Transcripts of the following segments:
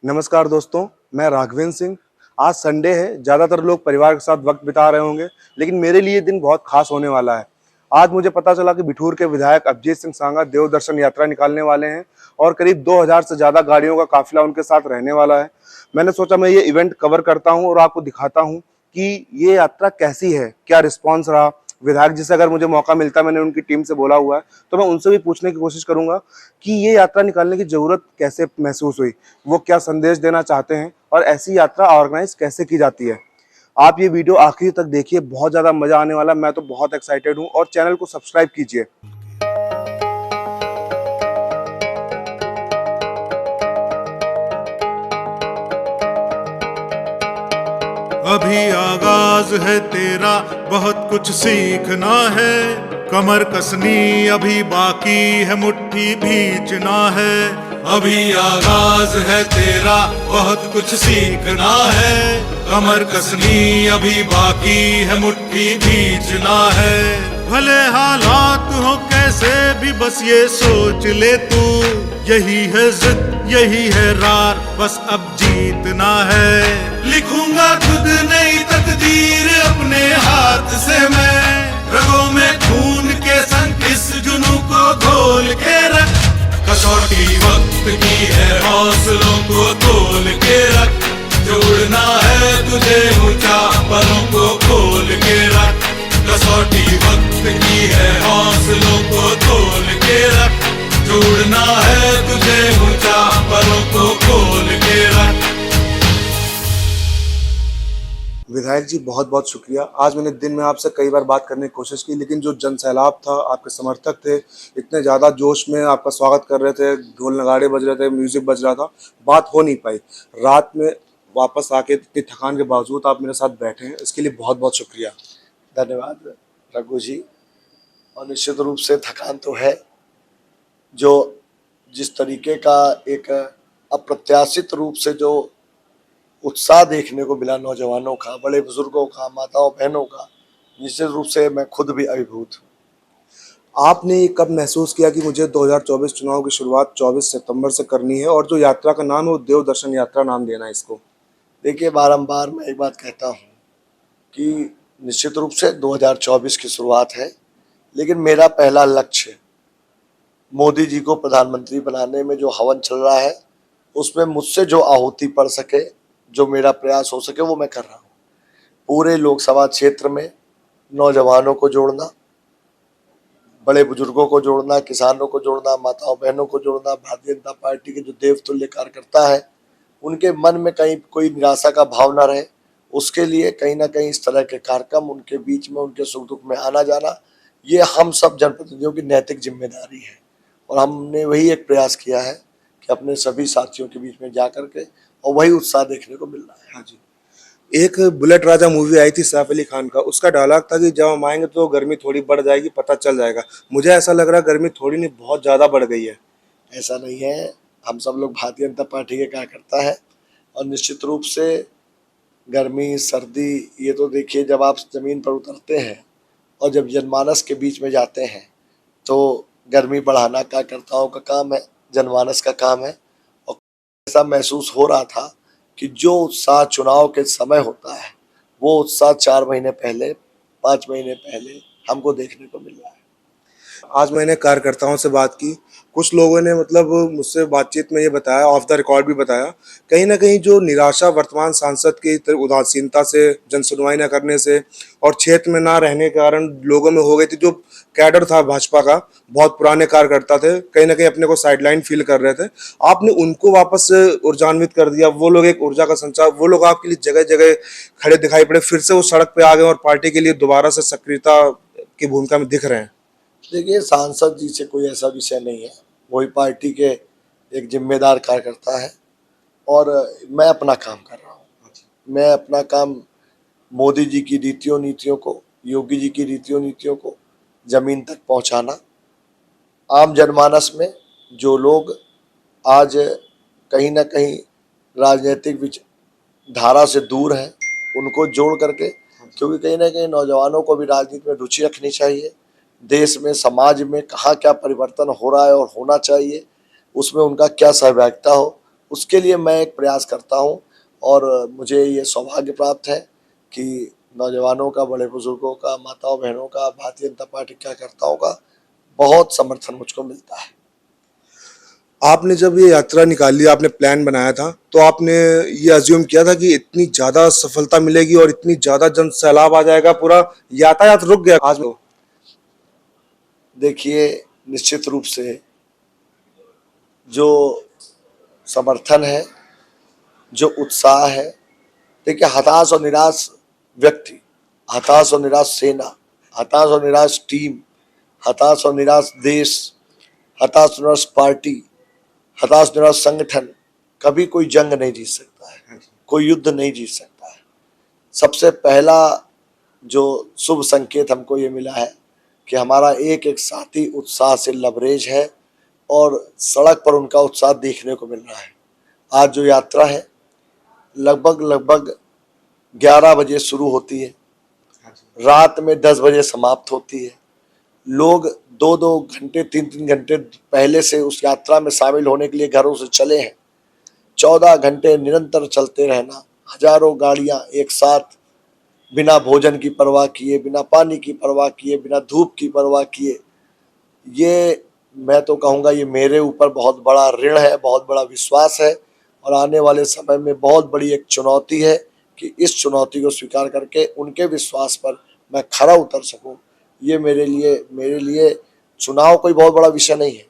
नमस्कार दोस्तों, मैं राघवेंद्र सिंह। आज संडे है, ज़्यादातर लोग परिवार के साथ वक्त बिता रहे होंगे, लेकिन मेरे लिए दिन बहुत खास होने वाला है। आज मुझे पता चला कि बिठूर के विधायक अभिजीत सिंह सांगा देव दर्शन यात्रा निकालने वाले हैं और करीब 2000 से ज़्यादा गाड़ियों का काफिला उनके साथ रहने वाला है। मैंने सोचा मैं ये इवेंट कवर करता हूँ और आपको दिखाता हूँ कि ये यात्रा कैसी है, क्या रिस्पॉन्स रहा। विधायक जी से अगर मुझे मौका मिलता है, मैंने उनकी टीम से बोला हुआ है, तो मैं उनसे भी पूछने की कोशिश करूंगा कि ये यात्रा निकालने की ज़रूरत कैसे महसूस हुई, वो क्या संदेश देना चाहते हैं और ऐसी यात्रा ऑर्गेनाइज कैसे की जाती है। आप ये वीडियो आखिरी तक देखिए, बहुत ज़्यादा मज़ा आने वाला है। मैं तो बहुत एक्साइटेड हूँ और चैनल को सब्सक्राइब कीजिए। अभी आगाज है तेरा, बहुत कुछ सीखना है। कमर कसनी अभी बाकी है, मुट्ठी भींचना है। अभी आगाज है तेरा, बहुत कुछ सीखना है। कमर कसनी अभी बाकी है, मुट्ठी भींचना है। भले हालात हो कैसे भी, बस ये सोच ले तू, यही है जिद, यही है रार, बस अब जीतना है। लिखूंगा खुद नई तकदीर अपने हाथ से मैं, रगों में खून के संग इस जुनू को घोल के रख। कसौटी वक्त की है, हौसलों को तोल के रख। जोड़ना है तुझे ऊंचा, पलों को खोल के रख। कसौटी वक्त की है, हौसलों को तोल के रख। जोड़ना है तुझे ऊंचा, पलों को खोल के रख। विधायक जी, बहुत बहुत शुक्रिया। आज मैंने दिन में आपसे कई बार बात करने की कोशिश की, लेकिन जो जन सैलाब था, आपके समर्थक थे, इतने ज़्यादा जोश में आपका स्वागत कर रहे थे, ढोल नगाड़े बज रहे थे, म्यूजिक बज रहा था, बात हो नहीं पाई। रात में वापस आके इतनी थकान के बावजूद आप मेरे साथ बैठे हैं, इसके लिए बहुत बहुत शुक्रिया। धन्यवाद रघु जी। और निश्चित रूप से थकान तो है, जो जिस तरीके का एक अप्रत्याशित रूप से जो उत्साह देखने को मिला नौजवानों का, बड़े बुजुर्गों का, माताओं बहनों का, निश्चित रूप से मैं खुद भी अभिभूत हूँ। आपने कब महसूस किया कि मुझे 2024 चुनाव की शुरुआत 24 सितंबर से करनी है और जो यात्रा का नाम है वो देव दर्शन यात्रा नाम देना है इसको? देखिए, बारंबार मैं एक बात कहता हूँ कि निश्चित रूप से 2024 की शुरुआत है, लेकिन मेरा पहला लक्ष्य मोदी जी को प्रधानमंत्री बनाने में जो हवन चल रहा है, उसमें मुझसे जो आहुति पड़ सके, जो मेरा प्रयास हो सके, वो मैं कर रहा हूँ। पूरे लोकसभा क्षेत्र में नौजवानों को जोड़ना, बड़े बुजुर्गों को जोड़ना, किसानों को जोड़ना, माताओं बहनों को जोड़ना, भारतीय जनता पार्टी के जो देवतुल्य कार्यकर्ता है, उनके मन में कहीं कोई निराशा का भाव न रहे, उसके लिए कहीं ना कहीं इस तरह के कार्यक्रम उनके बीच में, उनके सुख दुख में आना जाना, ये हम सब जनप्रतिनिधियों की नैतिक जिम्मेदारी है। और हमने वही एक प्रयास किया है कि अपने सभी साथियों के बीच में जा करके, और वही उत्साह देखने को मिल रहा है। हाँ जी। एक बुलेट राजा मूवी आई थी सैफ अली खान का, उसका डायलॉग था कि जब हम आएंगे तो गर्मी थोड़ी बढ़ जाएगी, पता चल जाएगा। मुझे ऐसा लग रहा है गर्मी थोड़ी नहीं, बहुत ज़्यादा बढ़ गई है। ऐसा नहीं है, हम सब लोग भारतीय जनता पार्टी के कार्यकर्ता है, और निश्चित रूप से गर्मी सर्दी, ये तो देखिए, जब आप ज़मीन पर उतरते हैं और जब जनमानस के बीच में जाते हैं, तो गर्मी बढ़ाना कार्यकर्ताओं का काम है, जनमानस का काम है। और ऐसा महसूस हो रहा था कि जो उत्साह चुनाव के समय होता है, वो उत्साह 4 महीने पहले, 5 महीने पहले हमको देखने को मिल रहा है। आज मैंने कार्यकर्ताओं से बात की, कुछ लोगों ने मतलब मुझसे बातचीत में ये बताया, ऑफ द रिकॉर्ड भी बताया, कहीं ना कहीं जो निराशा वर्तमान सांसद की उदासीनता से, जनसुनवाई न करने से और क्षेत्र में ना रहने के कारण लोगों में हो गई थी। जो कैडर था भाजपा का, बहुत पुराने कार्यकर्ता थे, कहीं ना कहीं अपने को साइडलाइन फील कर रहे थे। आपने उनको वापस ऊर्जान्वित कर दिया, वो लोग एक ऊर्जा का संचार, वो लोग आपके लिए जगह जगह खड़े दिखाई पड़े, फिर से वो सड़क पे आ गए और पार्टी के लिए दोबारा से सक्रियता की भूमिका में दिख रहे हैं। देखिए, सांसद जी से कोई ऐसा विषय नहीं है, वही पार्टी के एक जिम्मेदार कार्यकर्ता है, और मैं अपना काम कर रहा हूँ। मैं अपना काम मोदी जी की रीतियों नीतियों को, योगी जी की रीतियों नीतियों को जमीन तक पहुँचाना, आम जनमानस में जो लोग आज कहीं ना कहीं राजनीतिक धारा से दूर हैं, उनको जोड़ करके, क्योंकि कहीं ना कहीं नौजवानों को भी राजनीति में रुचि रखनी चाहिए। देश में, समाज में कहाँ क्या परिवर्तन हो रहा है और होना चाहिए, उसमें उनका क्या सहभागिता हो, उसके लिए मैं एक प्रयास करता हूँ और मुझे ये सौभाग्य प्राप्त है कि नौजवानों का, बड़े बुजुर्गों का, माताओं बहनों का, भारतीय जनता पार्टी के कार्यकर्ताओं का बहुत समर्थन मुझको मिलता है। आपने जब ये यात्रा निकाली, आपने प्लान बनाया था, तो आपने ये अज्यूम किया था कि इतनी ज्यादा सफलता मिलेगी और इतनी ज्यादा जन सैलाब आ जाएगा, पूरा यातायात रुक गया आज में? देखिए, निश्चित रूप से जो समर्थन है, जो उत्साह है, देखिए हताश और निराश व्यक्ति, हताश और निराश सेना, हताश और निराश टीम, हताश और निराश देश, हताश और निराश पार्टी, हताश निराश संगठन कभी कोई जंग नहीं जीत सकता है, कोई युद्ध नहीं जीत सकता है। सबसे पहला जो शुभ संकेत हमको ये मिला है कि हमारा एक एक साथी उत्साह से लबरेज है और सड़क पर उनका उत्साह देखने को मिल रहा है। आज जो यात्रा है लगभग 11 बजे शुरू होती है, रात में 10 बजे समाप्त होती है। लोग 2-2 घंटे, 3-3 घंटे पहले से उस यात्रा में शामिल होने के लिए घरों से चले हैं। 14 घंटे निरंतर चलते रहना, हजारों गाड़ियां एक साथ, बिना भोजन की परवाह किए, बिना पानी की परवाह किए, बिना धूप की परवाह किए, ये मैं तो कहूँगा ये मेरे ऊपर बहुत बड़ा ऋण है, बहुत बड़ा विश्वास है और आने वाले समय में बहुत बड़ी एक चुनौती है कि इस चुनौती को स्वीकार करके उनके विश्वास पर मैं खरा उतर सकूं। ये मेरे लिए चुनाव कोई बहुत बड़ा विषय नहीं है।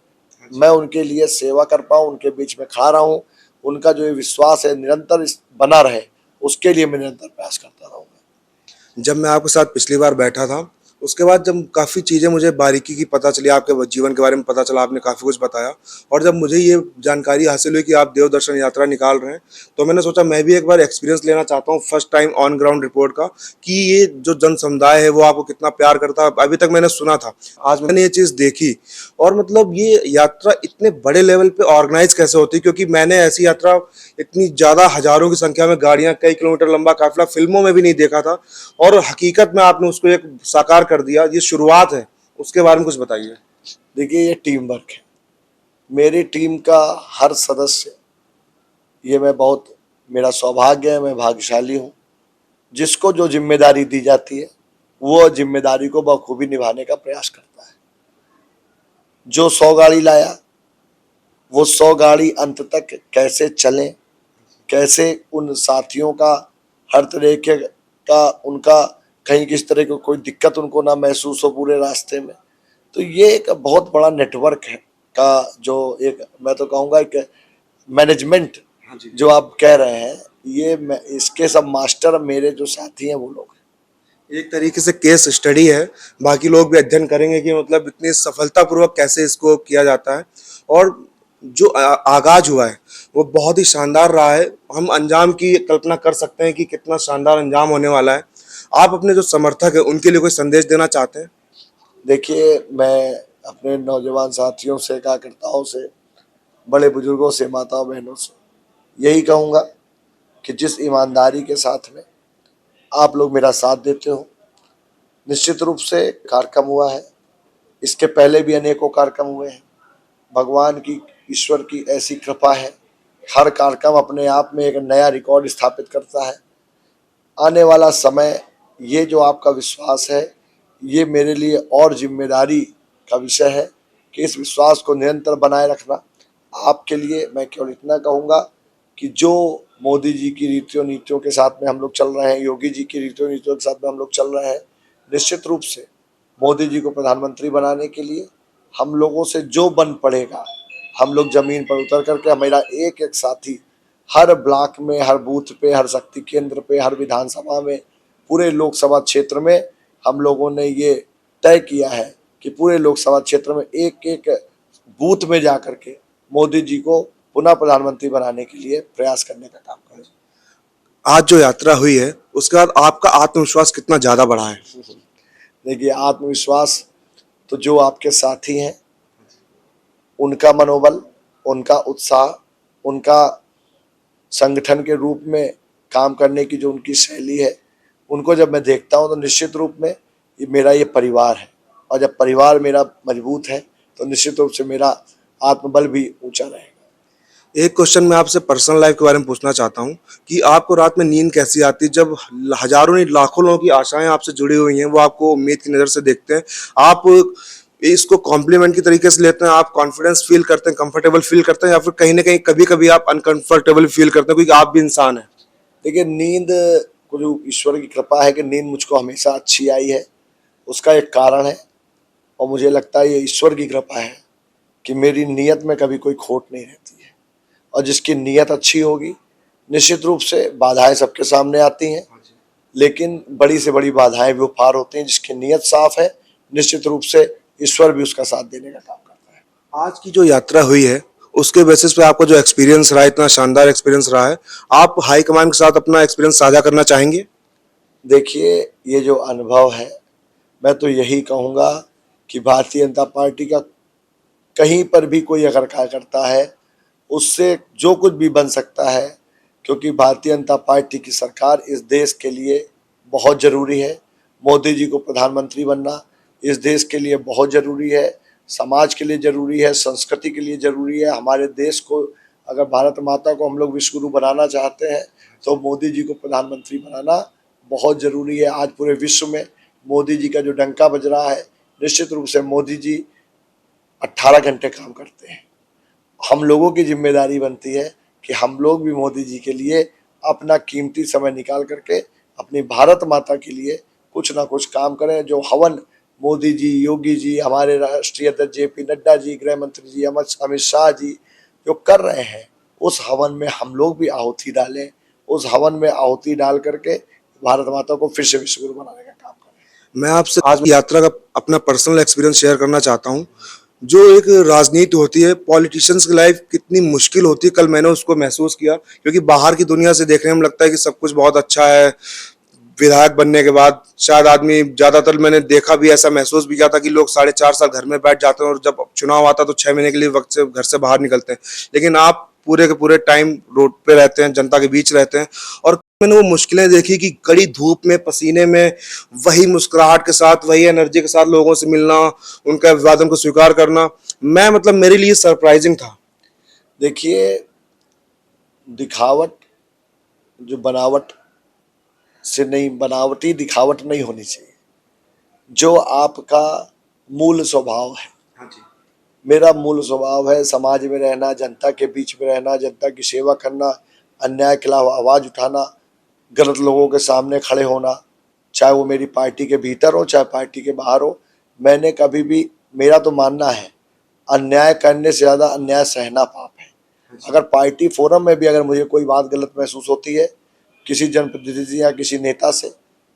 मैं उनके लिए सेवा कर पाऊँ, उनके बीच में खड़ा रहूं, उनका जो ये विश्वास है निरंतर बना रहे, उसके लिए मैं निरंतर प्रयास करता रहूँगा। जब मैं आपके साथ पिछली बार बैठा था, उसके बाद जब काफ़ी चीज़ें मुझे बारीकी की पता चली, आपके जीवन के बारे में पता चला, आपने काफ़ी कुछ बताया, और जब मुझे ये जानकारी हासिल हुई कि आप देव दर्शन यात्रा निकाल रहे हैं, तो मैंने सोचा मैं भी एक बार एक्सपीरियंस लेना चाहता हूँ, first time on ground report का, कि ये जो जन समुदाय है वो आपको कितना प्यार करता है। अभी तक मैंने सुना था, आज मैंने ये चीज़ देखी। और मतलब ये यात्रा इतने बड़े लेवल पे ऑर्गेनाइज कैसे होती है, क्योंकि मैंने ऐसी यात्रा इतनी ज़्यादा हजारों की संख्या में गाड़ियां, कई किलोमीटर लंबा काफिला फिल्मों में भी नहीं देखा था, और हकीकत में आपने उसको एक साकार कर दिया। ये शुरुआत है, उसके बारे में कुछ बताइए। देखिए, ये टीम वर्क है। मेरी टीम का हर सदस्य, ये मैं बहुत, मेरा सौभाग्य है, मैं भाग्यशाली हूँ। जिसको जो जिम्मेदारी दी जाती है वो जिम्मेदारी को बखूबी निभाने का प्रयास करता है। जो 100 गाड़ी लाया वो 100 गाड़ी अंत तक कैसे चले, कैसे उन साथियों का हर तरह का उनका कहीं किस तरह की कोई दिक्कत उनको ना महसूस हो पूरे रास्ते में। तो ये एक बहुत बड़ा नेटवर्क है का, जो एक मैं तो कहूँगा एक मैनेजमेंट जो आप कह रहे हैं, ये इसके सब मास्टर मेरे जो साथी हैं वो लोग हैं। एक तरीके से केस स्टडी है, बाकी लोग भी अध्ययन करेंगे कि मतलब इतनी सफलतापूर्वक कैसे इसको किया जाता है। और जो आगाज हुआ है वो बहुत ही शानदार रहा है। हम अंजाम की कल्पना कर सकते हैं कि कितना शानदार अंजाम होने वाला है। आप अपने जो समर्थक है उनके लिए कोई संदेश देना चाहते हैं? देखिए, मैं अपने नौजवान साथियों से, कार्यकर्ताओं से, बड़े बुजुर्गों से, माताओं बहनों से यही कहूँगा कि जिस ईमानदारी के साथ में आप लोग मेरा साथ देते हो, निश्चित रूप से कार्यक्रम हुआ है, इसके पहले भी अनेकों कार्यक्रम हुए हैं। भगवान की, ईश्वर की ऐसी कृपा है, हर कार्यक्रम अपने आप में एक नया रिकॉर्ड स्थापित करता है। आने वाला समय, ये जो आपका विश्वास है, ये मेरे लिए और जिम्मेदारी का विषय है कि इस विश्वास को निरंतर बनाए रखना। आपके लिए मैं केवल इतना कहूँगा कि जो मोदी जी की रीतियों नीतियों के साथ में हम लोग चल रहे हैं, योगी जी की रीतियों नीतियों के साथ में हम लोग चल रहे हैं, निश्चित रूप से मोदी जी को प्रधानमंत्री बनाने के लिए हम लोगों से जो बन पड़ेगा, हम लोग जमीन पर उतर करके, मेरा एक एक साथी हर ब्लॉक में, हर बूथ पे, हर शक्ति केंद्र पे, हर विधानसभा में, पूरे लोकसभा क्षेत्र में हम लोगों ने ये तय किया है कि पूरे लोकसभा क्षेत्र में एक एक बूथ में जा करके मोदी जी को पुनः प्रधानमंत्री बनाने के लिए प्रयास करने का काम करें। आज जो यात्रा हुई है उसके बाद आपका आत्मविश्वास कितना ज्यादा बढ़ा है? देखिए, आत्मविश्वास तो जो आपके साथी हैं उनका मनोबल, उनका उत्साह, उनका संगठन के रूप में काम करने की जो उनकी शैली है, उनको जब मैं देखता हूं तो निश्चित रूप में मेरा ये परिवार है, और जब परिवार मेरा मजबूत है तो निश्चित रूप से मेरा आत्मबल भी ऊंचा रहेगा। एक क्वेश्चन मैं आपसे पर्सनल लाइफ के बारे में पूछना चाहता हूँ कि आपको रात में नींद कैसी आती है जब हजारों नहीं लाखों लोगों की आशाएं आपसे जुड़ी हुई हैं, वो आपको उम्मीद की नज़र से देखते हैं। आप इसको कॉम्प्लीमेंट की तरीके से लेते हैं, आप कॉन्फिडेंस फील करते हैं, कंफर्टेबल फील करते हैं, या फिर कहीं ना कहीं कभी कभी आप अनकंफर्टेबल फील करते हैं क्योंकि आप भी इंसान हैं। देखिए, नींद को जो ईश्वर की कृपा है कि नींद मुझको हमेशा अच्छी आई है, उसका एक कारण है। और मुझे लगता है ये ईश्वर की कृपा है कि मेरी नीयत में कभी कोई खोट नहीं रहती है। और जिसकी नीयत अच्छी होगी, निश्चित रूप से बाधाएं सबके सामने आती हैं, लेकिन बड़ी से बड़ी बाधाएं भी वो पार होती हैं। जिसकी नीयत साफ है, निश्चित रूप से ईश्वर भी उसका साथ देने का काम करता है। आज की जो यात्रा हुई है उसके बेसिस पे आपका जो एक्सपीरियंस रहा है, इतना शानदार एक्सपीरियंस रहा है, आप हाई कमान के साथ अपना एक्सपीरियंस साझा करना चाहेंगे? देखिए, ये जो अनुभव है, मैं तो यही कहूँगा कि भारतीय जनता पार्टी का कहीं पर भी कोई अगर कार्यकर्ता है, उससे जो कुछ भी बन सकता है, क्योंकि भारतीय जनता पार्टी की सरकार इस देश के लिए बहुत ज़रूरी है। मोदी जी को प्रधानमंत्री बनना इस देश के लिए बहुत ज़रूरी है, समाज के लिए ज़रूरी है, संस्कृति के लिए ज़रूरी है। हमारे देश को, अगर भारत माता को हम लोग विश्व गुरु बनाना चाहते हैं, तो मोदी जी को प्रधानमंत्री बनाना बहुत ज़रूरी है। आज पूरे विश्व में मोदी जी का जो डंका बज रहा है, निश्चित रूप से मोदी जी 18 घंटे काम करते हैं। हम लोगों की जिम्मेदारी बनती है कि हम लोग भी मोदी जी के लिए अपना कीमती समय निकाल करके अपनी भारत माता के लिए कुछ ना कुछ काम करें। जो हवन मोदी जी, योगी जी, हमारे राष्ट्रीय अध्यक्ष जेपी नड्डा जी, गृह मंत्री जी अमित शाह जी जो कर रहे हैं, उस हवन में हम लोग भी आहुति डालें। उस हवन में आहुति डाल करके भारत माता को फिर से विश्व गुरु बनाने का काम करें। मैं आपसे आज यात्रा का अपना पर्सनल एक्सपीरियंस शेयर करना चाहता हूँ। जो एक राजनीति होती है, पॉलिटिशियंस की लाइफ कितनी मुश्किल होती है, कल मैंने उसको महसूस किया, क्योंकि बाहर की दुनिया से देखने में लगता है कि सब कुछ बहुत अच्छा है। विधायक बनने के बाद शायद आदमी, ज्यादातर मैंने देखा भी, ऐसा महसूस भी किया था कि लोग 4.5 साल घर में बैठ जाते हैं और जब चुनाव आता तो 6 महीने के लिए वक्त से घर से बाहर निकलते हैं। लेकिन आप पूरे के पूरे टाइम रोड पे रहते हैं, जनता के बीच रहते हैं। और मैंने वो मुश्किलें देखी कि कड़ी धूप में, पसीने में, वही मुस्कुराहट के साथ, वही एनर्जी के साथ लोगों से मिलना, उनके अभिवादन को स्वीकार करना, मैं मतलब मेरे लिए सरप्राइजिंग था। देखिए, दिखावट जो बनावट से नहीं, बनावटी दिखावट नहीं होनी चाहिए। जो आपका मूल स्वभाव है, मेरा मूल स्वभाव है समाज में रहना, जनता के बीच में रहना, जनता की सेवा करना, अन्याय के खिलाफ आवाज़ उठाना, गलत लोगों के सामने खड़े होना, चाहे वो मेरी पार्टी के भीतर हो चाहे पार्टी के बाहर हो। मैंने कभी भी, मेरा तो मानना है, अन्याय करने से ज़्यादा अन्याय सहना पाप है। अगर पार्टी फोरम में भी अगर मुझे कोई बात गलत महसूस होती है, किसी जनप्रतिनिधि या किसी नेता से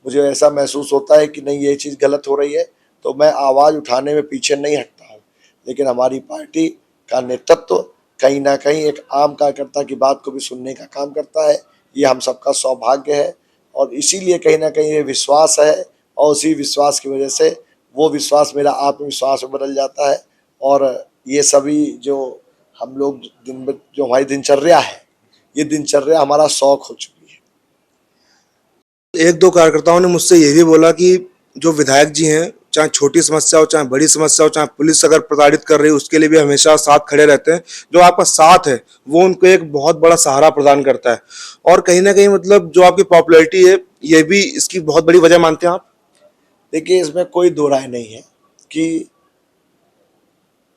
मुझे ऐसा महसूस होता है कि नहीं ये चीज़ गलत हो रही है, तो मैं आवाज़ उठाने में पीछे नहीं हटता हूँ। लेकिन हमारी पार्टी का नेतृत्व कहीं ना कहीं एक आम कार्यकर्ता की बात को भी सुनने का काम करता है। ये हम सबका सौभाग्य है और इसीलिए कहीं ना कहीं ये विश्वास है, और उसी विश्वास की वजह से वो विश्वास मेरा आत्मविश्वास में बदल जाता है। और ये सभी जो हम लोग दिन में, जो हमारी दिनचर्या है, ये दिनचर्या हमारा शौक हो चुकी है। एक दो कार्यकर्ताओं ने मुझसे ये भी बोला कि जो विधायक जी हैं, चाहे छोटी समस्या हो चाहे बड़ी समस्या हो, चाहे पुलिस अगर प्रताड़ित कर रही है उसके लिए भी हमेशा साथ खड़े रहते हैं। जो आपका साथ है वो उनको एक बहुत बड़ा सहारा प्रदान करता है। और कहीं ना कहीं मतलब जो आपकी पॉपुलैरिटी है, ये भी इसकी बहुत बड़ी वजह मानते हैं आप? देखिए, इसमें कोई दो राय नहीं है कि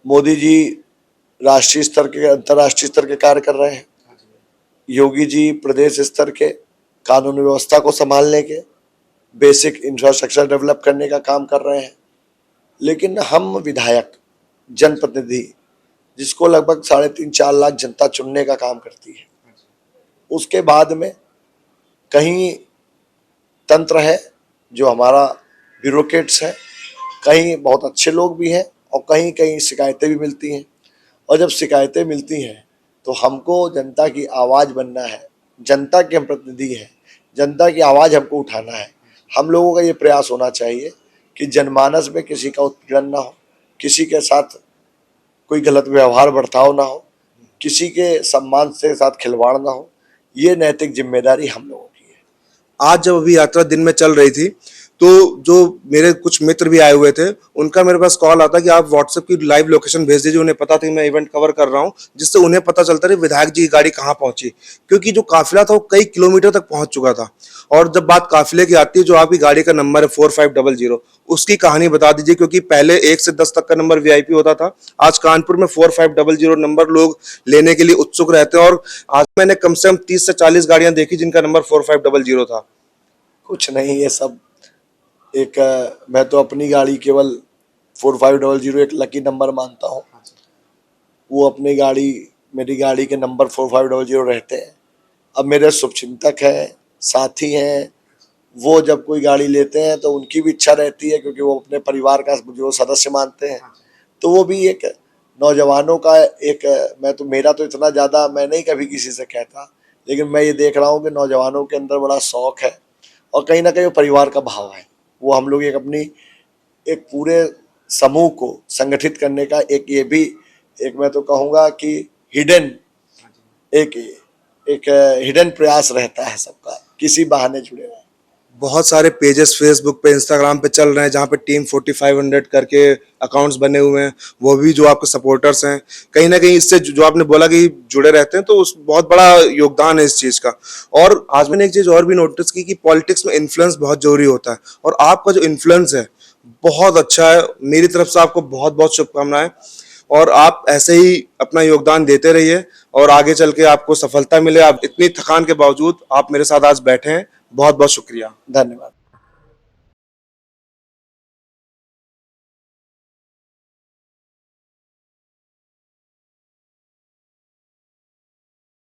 मोदी जी राष्ट्रीय स्तर के, अंतर्राष्ट्रीय स्तर के कार्य कर रहे हैं। योगी जी प्रदेश स्तर के कानून व्यवस्था को संभालने के, बेसिक इंफ्रास्ट्रक्चर डेवलप करने का काम कर रहे हैं। लेकिन हम विधायक, जनप्रतिनिधि, जिसको लगभग 3.5-4 लाख जनता चुनने का काम करती है, उसके बाद में कहीं तंत्र है जो हमारा ब्यूरोक्रेट्स है, कहीं बहुत अच्छे लोग भी हैं और कहीं कहीं शिकायतें भी मिलती हैं। और जब शिकायतें मिलती हैं तो हमको जनता की आवाज़ बनना है, जनता के हम प्रतिनिधि हैं, जनता की आवाज़ हमको उठाना है। हम लोगों का ये प्रयास होना चाहिए कि जनमानस में किसी का उत्पीड़न ना हो, किसी के साथ कोई गलत व्यवहार बर्ताव ना हो, किसी के सम्मान से साथ खिलवाड़ ना हो। ये नैतिक जिम्मेदारी हम लोगों की है। आज जब अभी यात्रा दिन में चल रही थी तो जो मेरे कुछ मित्र भी आए हुए थे, उनका मेरे पास कॉल आता कि आप व्हाट्सएप की लाइव लोकेशन भेज दीजिए, उन्हें पता था कि मैं इवेंट कवर कर रहा हूँ, जिससे उन्हें पता चलता रहा विधायक जी की गाड़ी कहाँ पहुंची, क्योंकि जो काफिला था वो कई किलोमीटर तक पहुंच चुका था। और जब बात काफिले की आती है, जो आपकी गाड़ी का नंबर है 4500, उसकी कहानी बता दीजिए, क्योंकि पहले 1 से 10 तक का नंबर वीआईपी होता था, आज कानपुर में 4500 नंबर लोग लेने के लिए उत्सुक रहते हैं। और आज मैंने कम से कम 30 से 40 गाड़ियां देखी जिनका नंबर 4500 था। कुछ नहीं, ये सब एक मैं तो अपनी गाड़ी केवल 4500 एक लकी नंबर मानता हूँ। वो अपनी गाड़ी, मेरी गाड़ी के नंबर 4500 रहते हैं। अब मेरे शुभचिंतक हैं, साथी हैं, वो जब कोई गाड़ी लेते हैं तो उनकी भी इच्छा रहती है, क्योंकि वो अपने परिवार का जो सदस्य मानते हैं। तो वो भी एक नौजवानों का एक, मैं तो, मेरा तो इतना ज़्यादा मैं नहीं कभी किसी से कहता, लेकिन मैं ये देख रहा हूँ कि नौजवानों के अंदर बड़ा शौक है और कहीं ना कहीं वो परिवार का भाव है। वो हम लोग एक अपनी एक पूरे समूह को संगठित करने का एक, ये भी एक, मैं तो कहूँगा कि हिडन एक हिडन प्रयास रहता है सबका, किसी बहाने जुड़े रहे। बहुत सारे पेजेस फेसबुक पे, इंस्टाग्राम पे चल रहे हैं, जहाँ पे टीम 4500 करके अकाउंट्स बने हुए हैं, वो भी जो आपके सपोर्टर्स हैं, कहीं ना कहीं इससे जो आपने बोला कि जुड़े रहते हैं, तो उस बहुत बड़ा योगदान है इस चीज़ का। और आज मैंने एक चीज़ और भी नोटिस की कि पॉलिटिक्स में इन्फ्लुएंस बहुत जरूरी होता है, और आपका जो इन्फ्लुएंस है बहुत अच्छा है। मेरी तरफ से आपको बहुत बहुत शुभकामनाएं, और आप ऐसे ही अपना योगदान देते रहिए और आगे चल के आपको सफलता मिले। आप इतनी थकान के बावजूद आप मेरे साथ आज बैठे हैं, बहुत बहुत शुक्रिया। धन्यवाद।